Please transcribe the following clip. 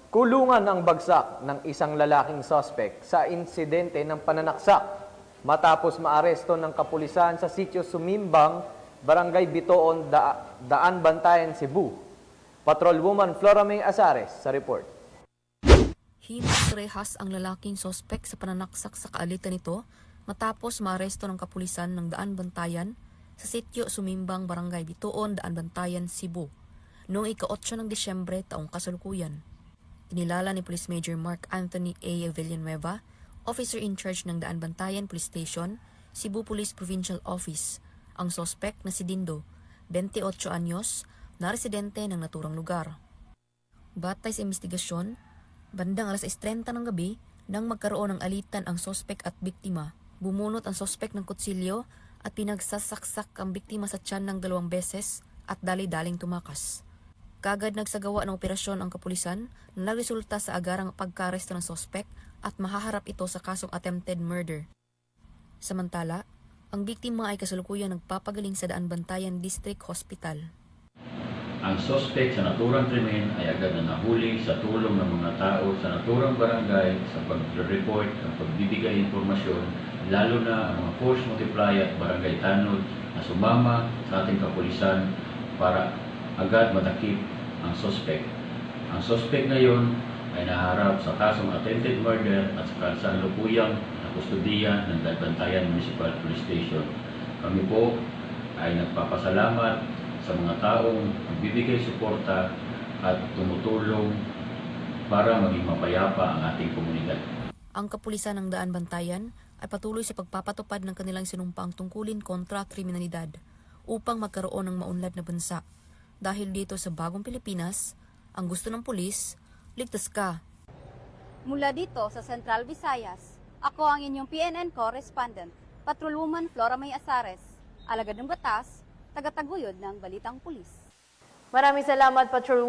Kulungan ang bagsak ng isang lalaking suspect sa insidente ng pananaksak matapos maaresto ng kapulisan sa sitio Sumimbang, Barangay Bitoon, Daan Bantayan, Cebu. Patrolwoman Flora May Azares sa report. Himas rehas ang lalaking sospek sa pananaksak sa kaalitan nito matapos maaresto ng kapulisan ng Daan Bantayan sa sitio Sumimbang, Barangay Bitoon, Daan Bantayan, Cebu noong ika-8 ng Disyembre taong kasalukuyan. Kinilala ni Police Major Mark Anthony A. Villanueva, officer in charge ng Daan Bantayan Police Station, Cebu Police Provincial Office, ang sospek na si Dindo, 28 anyos, na residente ng naturang lugar. Batay sa investigasyon, bandang alas 6:30 ng gabi, nang magkaroon ng alitan ang sospek at biktima, bumunot ang sospek ng kutsilyo at pinagsasaksak ang biktima sa tiyan ng 2 beses at dali-daling tumakas. Kagad nagsagawa ng operasyon ang kapulisan na nagresulta sa agarang pagka-aresto ng sospek at mahaharap ito sa kasong attempted murder. Samantala, ang biktima ay kasalukuyang nagpapagaling sa Daan Bantayan District Hospital. Ang sospek sa naturang krimen ay agad na nahuli sa tulong ng mga tao sa naturang barangay sa pag-report at pagbibigay impormasyon, lalo na ang mga force multiplier at barangay tanod na sumama sa ating kapulisan para agad matakip ang sospek. Ang sospek ngayon ay naharap sa kasong attempted murder at sa kasalukuyang kustudiya ng Daan Bantayan Municipal Police Station. Kami po ay nagpapasalamat sa mga taong nagbibigay suporta at tumutulong para maging mapayapa ang ating komunidad. Ang kapulisan ng Daan Bantayan ay patuloy sa pagpapatupad ng kanilang sinumpaang tungkulin kontra kriminalidad upang magkaroon ng maunlad na bansa. Dahil dito sa bagong Pilipinas, ang gusto ng pulis, ligtas ka. Mula dito sa Central Visayas, ako ang inyong PNN correspondent, Patrolwoman Flora May Azares, alagad ng batas, tagataguyod ng Balitang Pulis. Maraming salamat, Patrolwoman.